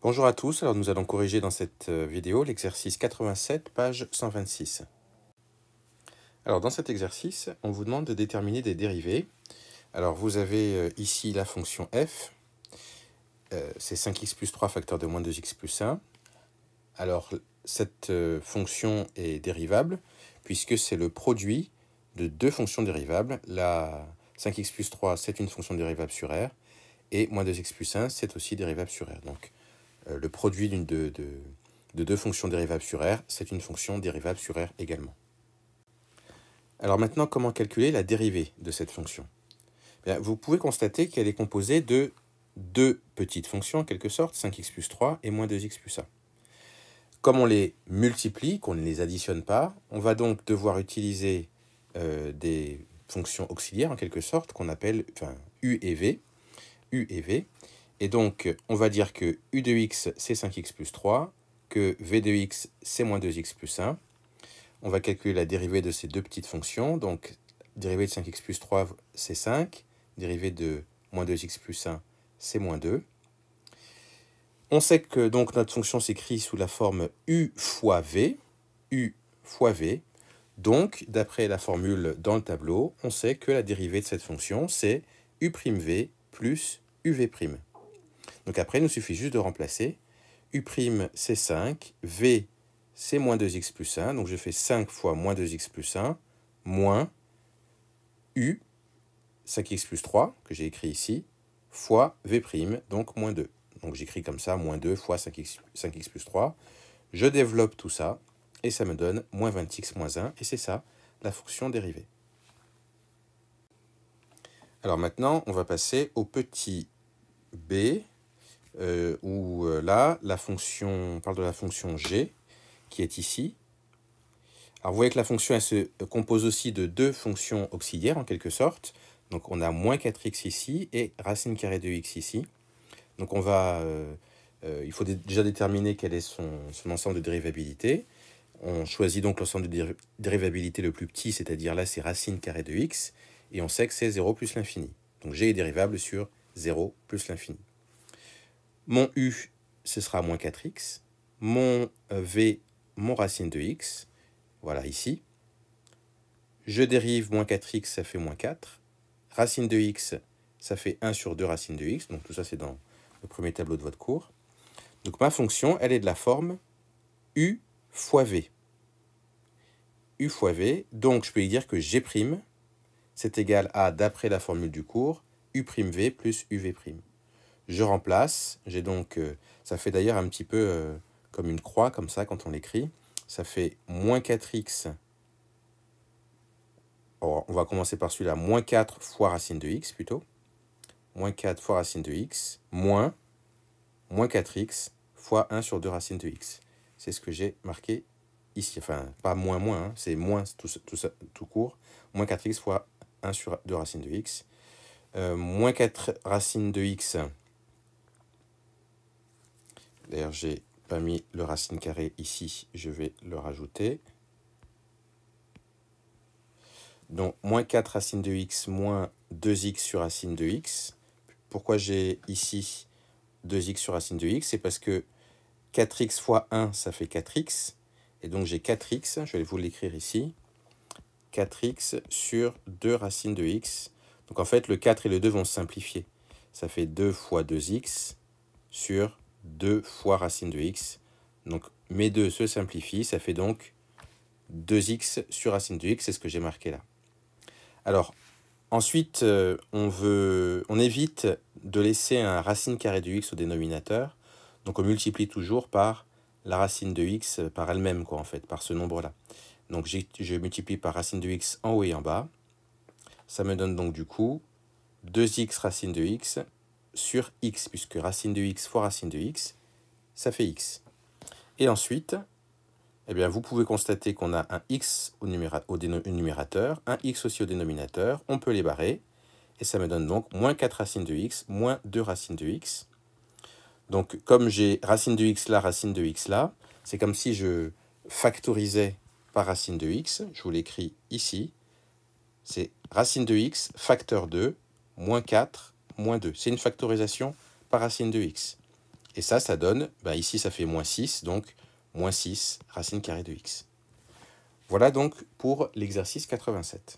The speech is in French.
Bonjour à tous, alors nous allons corriger dans cette vidéo l'exercice 87, page 126. Alors dans cet exercice, on vous demande de déterminer des dérivées. Alors vous avez ici la fonction f, c'est 5x plus 3 facteur de moins 2x plus 1. Alors cette fonction est dérivable puisque c'est le produit de deux fonctions dérivables. La 5x plus 3, c'est une fonction dérivable sur R, et moins 2x plus 1, c'est aussi dérivable sur R. Donc le produit de deux fonctions dérivables sur R, c'est une fonction dérivable sur R également. Alors maintenant, comment calculer la dérivée de cette fonction? Bien, vous pouvez constater qu'elle est composée de deux petites fonctions, en quelque sorte, 5x plus 3 et moins 2x plus 1. Comme on les multiplie, qu'on ne les additionne pas, on va donc devoir utiliser des fonctions auxiliaires, en quelque sorte, qu'on appelle U et V. U et V. Et donc, on va dire que U de x, c'est 5x plus 3, que V de x, c'est moins 2x plus 1. On va calculer la dérivée de ces deux petites fonctions. Donc, dérivée de 5x plus 3, c'est 5. Dérivée de moins 2x plus 1, c'est moins 2. On sait que donc notre fonction s'écrit sous la forme U fois V. U fois V. Donc, d'après la formule dans le tableau, on sait que la dérivée de cette fonction, c'est U'V plus UV'. Donc après, il nous suffit juste de remplacer. U', c'est 5. V, c'est moins 2x plus 1. Donc je fais 5 fois moins 2x plus 1, moins U, 5x plus 3, que j'ai écrit ici, fois V', donc moins 2. Donc j'écris comme ça, moins 2 fois 5x plus 3. Je développe tout ça, et ça me donne moins 20x moins 1, et c'est ça, la fonction dérivée. Alors maintenant, on va passer au petit b, où là, on parle de la fonction g, qui est ici. Alors vous voyez que la fonction elle se compose aussi de deux fonctions auxiliaires, en quelque sorte. Donc on a moins 4x ici, et racine carrée de x ici. Donc il faut déjà déterminer quel est son ensemble de dérivabilité. On choisit donc l'ensemble de dérivabilité le plus petit, c'est-à-dire là c'est racine carrée de x, et on sait que c'est 0 plus l'infini. Donc g est dérivable sur 0 plus l'infini. Mon u, ce sera moins 4x. Mon v, mon racine de x, voilà ici. Je dérive moins 4x, ça fait moins 4. Racine de x, ça fait 1 sur 2 racine de x. Donc tout ça, c'est dans le premier tableau de votre cours. Donc ma fonction, elle est de la forme u fois v. U fois v, donc je peux y dire que g', c'est égal à, d'après la formule du cours, u'v plus uv'. Je remplace, j'ai donc, ça fait d'ailleurs un petit peu comme une croix, comme ça, quand on l'écrit. Ça fait moins 4x. Alors, on va commencer par celui-là, moins 4 fois racine de x, plutôt. Moins 4 fois racine de x, moins 4x fois 1 sur 2 racine de x. C'est ce que j'ai marqué ici. Enfin, pas moins, hein, c'est moins tout court. Moins 4x fois 1 sur 2 racine de x. Moins 4 racine de x. D'ailleurs, j'ai pas mis le racine carrée ici, je vais le rajouter. Donc, moins 4 racine de x moins 2x sur racine de x. Pourquoi j'ai ici 2x sur racine de x? C'est parce que 4x fois 1, ça fait 4x. Et donc, j'ai 4x, je vais vous l'écrire ici. 4x sur 2 racine de x. Donc, en fait, le 4 et le 2 vont se simplifier. Ça fait 2 fois 2x sur 2 fois racine de x. Donc, mes 2 se simplifient. Ça fait donc 2x sur racine de x. C'est ce que j'ai marqué là. Alors, ensuite, on évite de laisser un racine carrée de x au dénominateur. Donc, on multiplie toujours par la racine de x par elle-même, quoi, en fait, par ce nombre-là. Donc, je multiplie par racine de x en haut et en bas. Ça me donne donc, du coup, 2x racine de x sur x, puisque racine de x fois racine de x, ça fait x. Et ensuite, eh bien, vous pouvez constater qu'on a un x au numérateur, un x aussi au dénominateur. On peut les barrer. Et ça me donne donc moins 4 racine de x, moins 2 racines de x. Donc, comme j'ai racine de x là, c'est comme si je factorisais par racine de x. Je vous l'écris ici. C'est racine de x, facteur 2, moins 4, moins 2. C'est une factorisation par racine de x. Et ça donne, ben ici ça fait moins 6, donc moins 6 racine carrée de x. Voilà donc pour l'exercice 87.